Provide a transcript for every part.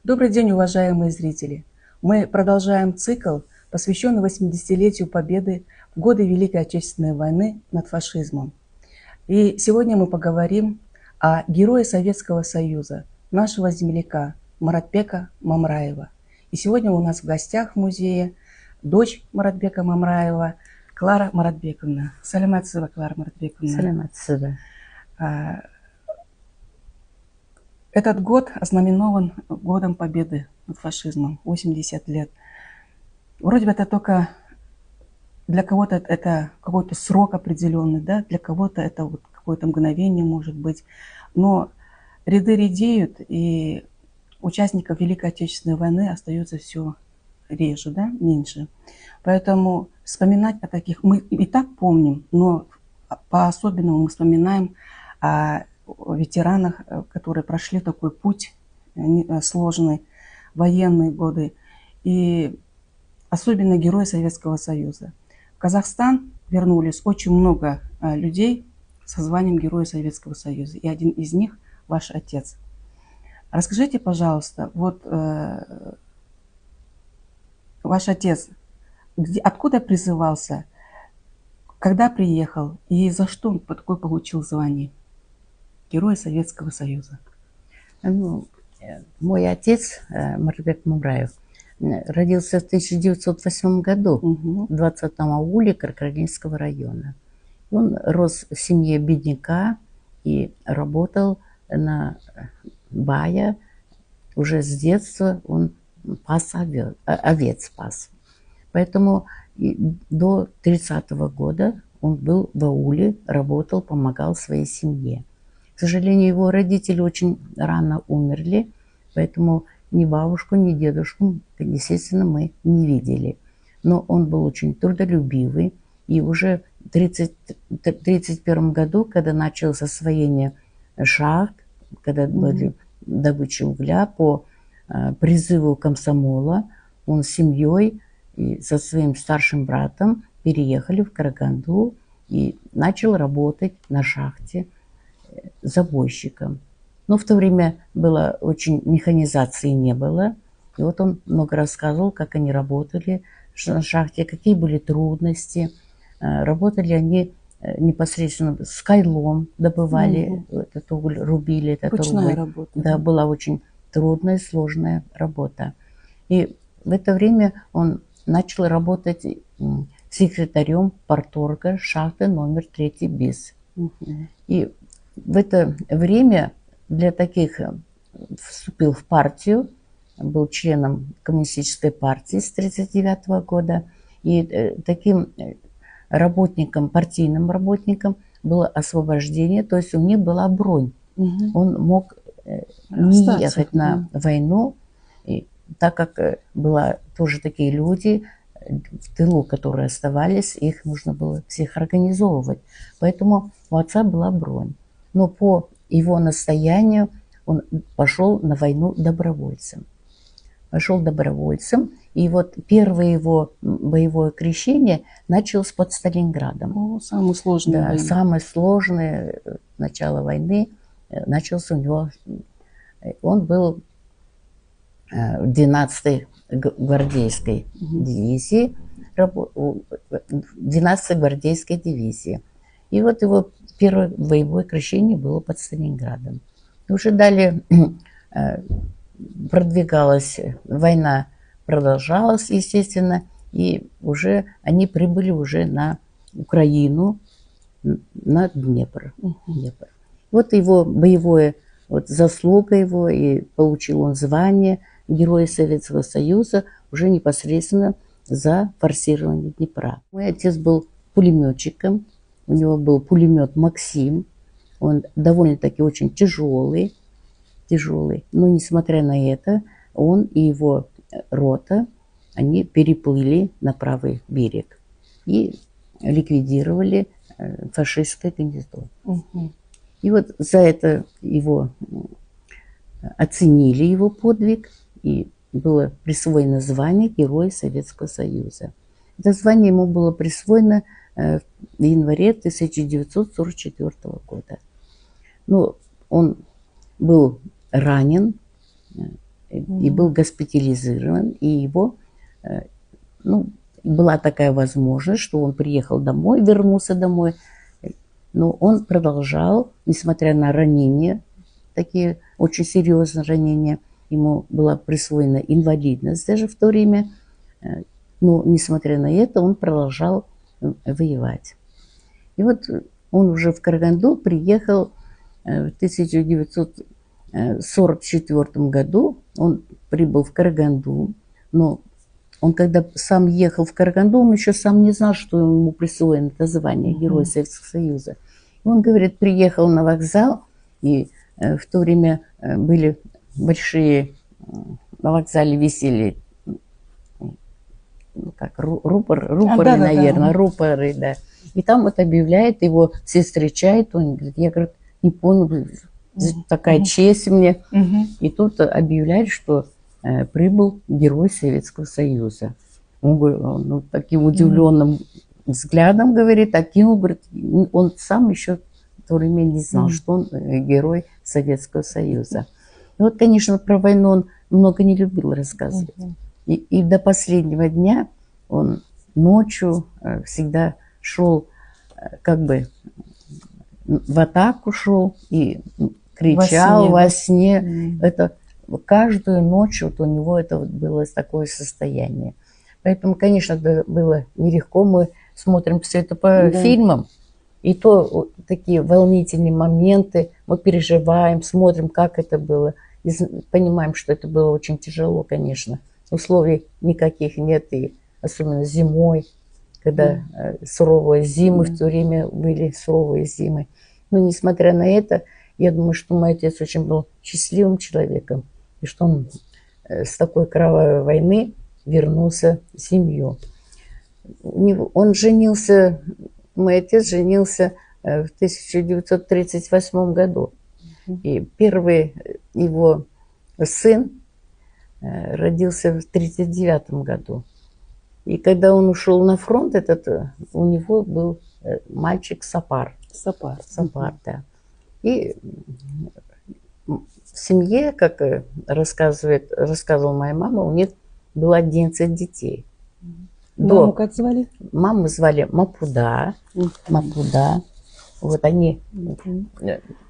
Добрый день, уважаемые зрители! Мы продолжаем цикл, посвященный 80-летию Победы в годы Великой Отечественной войны над фашизмом. И сегодня мы поговорим о герое Советского Союза, нашего земляка Маратбека Мамраева. И сегодня у нас в гостях в музее дочь Маратбека Мамраева Клара Маратбековна. Саламатсыба, Клара Маратбековна. Саламатсыба. Этот год ознаменован годом победы над фашизмом, 80 лет. Вроде бы это только для кого-то это какой-то срок определенный, да? Для кого-то это вот какое-то мгновение может быть. Но ряды редеют, и участников Великой Отечественной войны остается все реже, да? Меньше. Поэтому вспоминать о таких мы и так помним, но по-особенному мы вспоминаем о ветеранах, которые прошли такой путь сложный, военные годы, и особенно герои Советского Союза. В Казахстан вернулись очень много людей со званием Героя Советского Союза, и один из них ваш отец. Расскажите, пожалуйста, вот ваш отец откуда призывался, когда приехал и за что он такое получил звание Героя Советского Союза? Ну, мой отец, Маратбек Мамраев, родился в 1908 году, 20 июля Крокодильского района. Он рос в семье бедняка и работал на бая. Уже с детства он пас овец пас. Поэтому до 30-го года он был в ауле, работал, помогал своей семье. К сожалению, его родители очень рано умерли, поэтому ни бабушку, ни дедушку, естественно, мы не видели. Но он был очень трудолюбивый, и уже в 1931 году, когда началось освоение шахт, когда были добыча угля, по призыву комсомола, он с семьей и со своим старшим братом переехали в Караганду и начал работать на шахте забойщиком. Но в то время было очень, механизации не было. И вот он много рассказывал, как они работали на шахте, какие были трудности. Работали они непосредственно с кайлом, добывали этот уголь, рубили этот Ручная уголь. работа. Да, была очень трудная, сложная работа. И в это время он начал работать секретарем парторга шахты номер 3 БИС. И в это время для таких вступил в партию, был членом коммунистической партии с 1939 года. И таким работником, партийным работником было освобождение, то есть у них была бронь. Он мог не ехать на войну, и так как было тоже такие люди в тылу, которые оставались, их нужно было всех организовывать. Поэтому у отца была бронь. Но по его настоянию он пошел на войну добровольцем. Пошел добровольцем, и вот первое его боевое крещение началось под Сталинградом. О, самое сложное. Да, самое сложное начало войны начался у него. Он был в 12-й гвардейской дивизии, 12-й гвардейской дивизии. И вот его первое боевое крещение было под Сталинградом. И уже далее продвигалась война, продолжалась, естественно, и уже они прибыли уже на Украину, на Днепр. Вот его боевое, вот заслуга его, и получил он звание Героя Советского Союза уже непосредственно за форсирование Днепра. Мой отец был пулеметчиком, у него был пулемет «Максим», он довольно-таки очень тяжелый, но несмотря на это, он и его рота, они переплыли на правый берег и ликвидировали фашистское гнездо. И вот за это его оценили, его подвиг, и было присвоено звание Героя Советского Союза. Это звание ему было присвоено в январе 1944 года. Ну, он был ранен и был госпитализирован, и его, ну, была такая возможность, что он приехал домой, вернулся домой, но он продолжал, несмотря на ранения, такие очень серьезные ранения, ему была присвоена инвалидность даже в то время, но несмотря на это он продолжал воевать. И вот он уже в Караганду приехал в 1944 году, он прибыл в Караганду, но он, когда сам ехал в Караганду, он еще сам не знал, что ему присвоено это звание Героя Советского Союза. И он, говорит, приехал на вокзал, и в то время были большие, на вокзале висели, ну, как, рупоры, наверное, рупоры, да. И там вот объявляет, его все встречают, он говорит, я, говорит, не понял, такая честь мне. И тут объявляет, что прибыл Герой Советского Союза. Он, ну, таким удивленным взглядом, говорит, окинул, говорит, он сам еще в то время не знал, что он Герой Советского Союза. И вот, конечно, про войну он много не любил рассказывать. И до последнего дня он ночью всегда шел, как бы в атаку шел и кричал во сне. Это каждую ночь вот у него это вот было такое состояние. Поэтому, конечно, это было нелегко. Мы смотрим все это по фильмам, и то вот такие волнительные моменты, мы переживаем, смотрим, как это было, и понимаем, что это было очень тяжело, конечно. Условий никаких нет, и особенно зимой, когда суровые зимы, в то время были суровые зимы. Но несмотря на это, я думаю, что мой отец очень был счастливым человеком, и что он с такой кровавой войны вернулся в семью. Он женился, мой отец женился в 1938 году. И первый его сын родился в 1939 году. И когда он ушел на фронт, у него был мальчик Сапар. Сапар, да. И в семье, как рассказывала моя мама, у них было 11 детей. Маму как звали? Маму звали Мапуда. Мапуда. Вот они,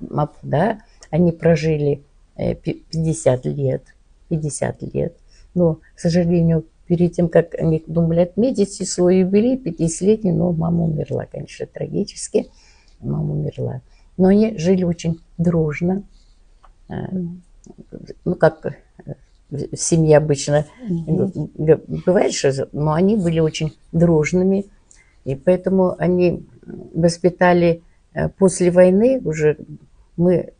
Мапуда, они прожили 50 лет. 50 лет. Но, к сожалению, перед тем, как они думали отметить свой юбилей 50-летний, но мама умерла, конечно, трагически. Мама умерла. Но они жили очень дружно. Ну, как в семье обычно бывает, но они были очень дружными. И поэтому они воспитали после войны уже мы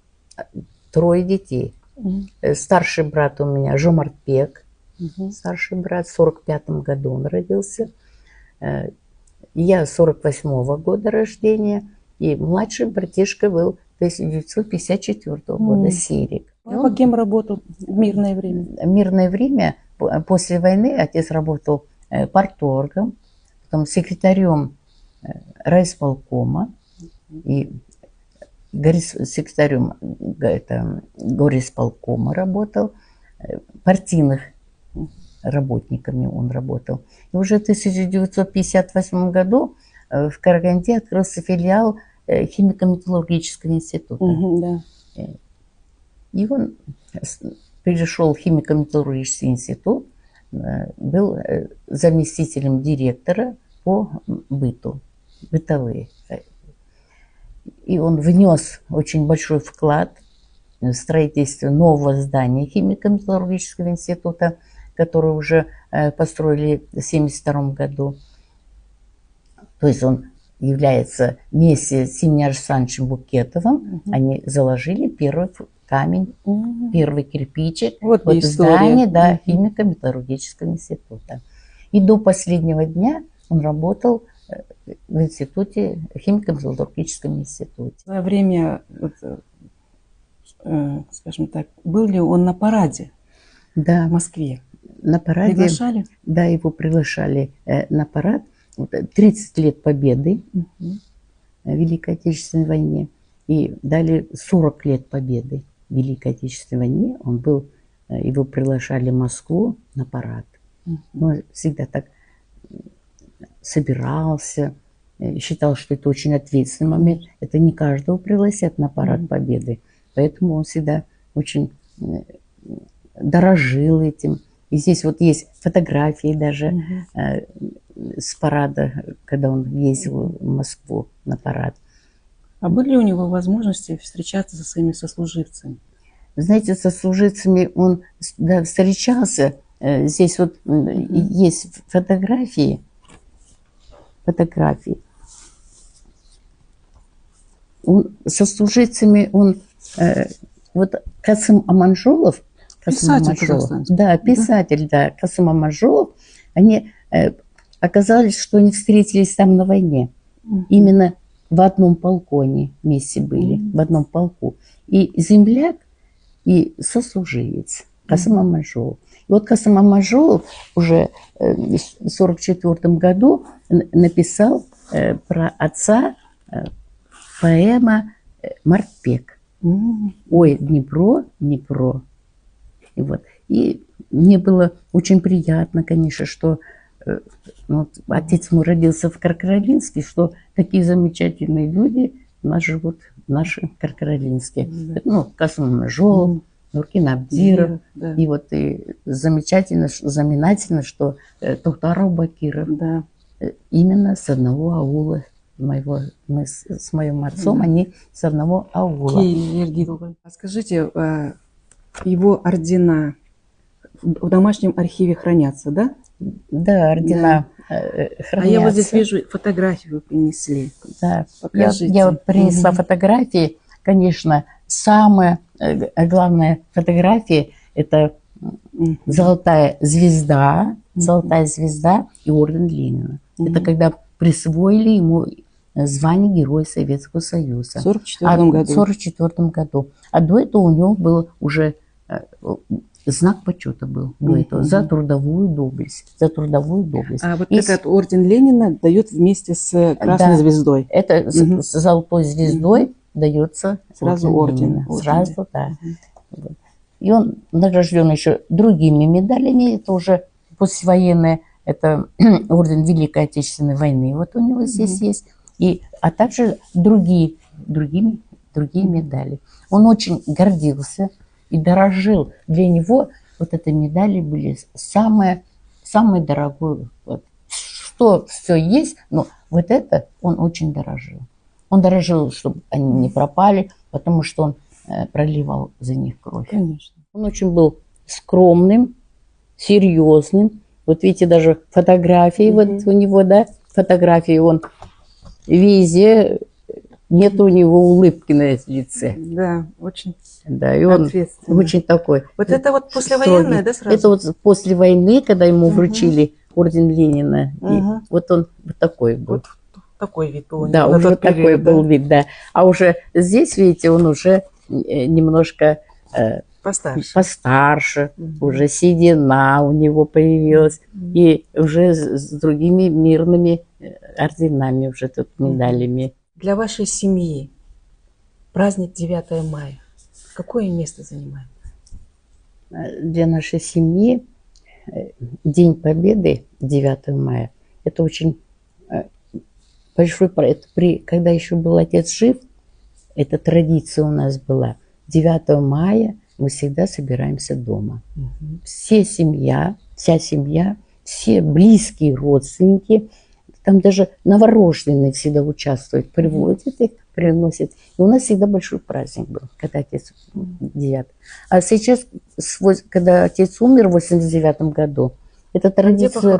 3 детей. Старший брат у меня Жомартбек, старший брат, в 45-м году он родился. Я 48-го года рождения, и младший братишка был 1954 года, Сирик. А кем работал в мирное время? В мирное время, после войны, отец работал парторгом, потом секретарем райисполкома и секретарем горисполкома работал, партийных работниками он работал. И уже в 1958 году в Караганде открылся филиал химико-металлургического института. И он перешел в химико-металлургический институт, был заместителем директора по быту, бытовые. И он внес очень большой вклад в строительство нового здания химико-металлургического института, которое уже построили в 1972 году. То есть он является вместе с Семеном Александровичем Букетовым, они заложили первый камень, первый кирпичик вот в здании химико-металлургического института. И до последнего дня он работал в институте, химико-металлургическом институте. В свое время, скажем так, был ли он на параде в Москве? На параде. Приглашали? Да, его приглашали на парад. 30 лет победы в Великой Отечественной войне. И дали 40 лет победы в Великой Отечественной войне. Он был его приглашали в Москву на парад. Он всегда так собирался, считал, что это очень ответственный момент. Это не каждого пригласят на парад Победы. Поэтому он всегда очень дорожил этим. И здесь вот есть фотографии даже с парада, когда он ездил в Москву на парад. А были ли у него возможности встречаться со своими сослуживцами? Знаете, со сослуживцами он встречался. Здесь вот есть фотографии. Со служивцами он... вот Касым Аманжолов... Писатель казахстанский. Да, писатель, да. Касым Аманжолов. Они оказалось, что они встретились там на войне. Именно в одном полку они вместе были. В одном полку. И земляк, и сослуживец. Касым Аманжолов. И вот Касым Аманжолов уже в 1944 году написал про отца поэма «Мартбек». Ой, Днепро, Днепро. И, вот. И мне было очень приятно, конечно, что вот, отец мой родился в Каркаролинске, что такие замечательные люди у нас живут в нашем Каркаролинске. Ну, Касым Аманжолов, Нуркин Абдиров. И вот и замечательно, знаменательно, что Тухтаров Бакиров именно с одного аула. Мы с моим отцом, они с одного аула. Скажите, его ордена в домашнем архиве хранятся, да? Да, ордена хранятся. А я вот здесь вижу фотографии вы принесли. Да, я вот принесла фотографии. Конечно, самая главная фотография – это золотая звезда и орден Ленина. Это когда присвоили ему звание Героя Советского Союза. В 1944 году. А до этого у него был уже знак почета был до этого, за трудовую доблесть. А вот этот орден Ленина дают вместе с Красной звездой. Это с золотой звездой дается сразу орден. Сразу, да. И он награжден еще другими медалями. Это уже послевоенные. Это орден Великой Отечественной войны. Вот у него здесь есть. А также другие медали. Он очень гордился и дорожил. Для него вот эти медали были самое дорогое. Вот. Что все есть, но вот это он очень дорожил. Он дорожил, чтобы они не пропали, потому что он проливал за них кровь. Конечно. Он очень был скромным, серьезным. Вот видите, даже фотографии вот у него, да, фотографии он везде, нет у него улыбки на лице. Да, очень. Да, и он очень такой. Вот это вот послевоенное, да, сразу? Это вот после войны, когда ему вручили орден Ленина. И вот он вот такой был. Вот такой вид был. Да, уже вот такой был вид, да. А уже здесь, видите, он уже немножко постарше, уже седина у него появилась, и уже с другими мирными орденами, уже тут медалями. Для вашей семьи праздник 9 мая какое место занимает? Для нашей семьи День Победы 9 мая это очень большой проект. Когда еще был отец жив, эта традиция у нас была. 9 мая мы всегда собираемся дома. Вся семья, все близкие родственники, там даже новорожденные всегда участвуют, приводят их, приносят. И у нас всегда большой праздник был, когда отец 9. А сейчас, когда отец умер в 89 году, эта традиция...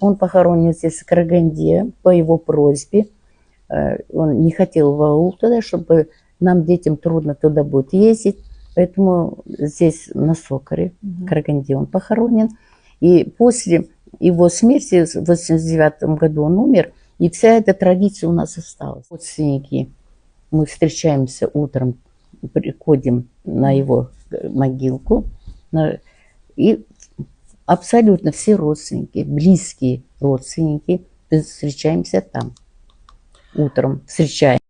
Он похоронен здесь в Караганде по его просьбе. Он не хотел в аул туда, чтобы нам, детям, трудно туда будет ездить. Поэтому здесь на Сокаре, в Караганде, он похоронен. И после его смерти в 89 году он умер, и вся эта традиция у нас осталась. Родственники, мы встречаемся утром, приходим на его могилку, и абсолютно все родственники, близкие родственники, встречаемся там. Утром встречаемся.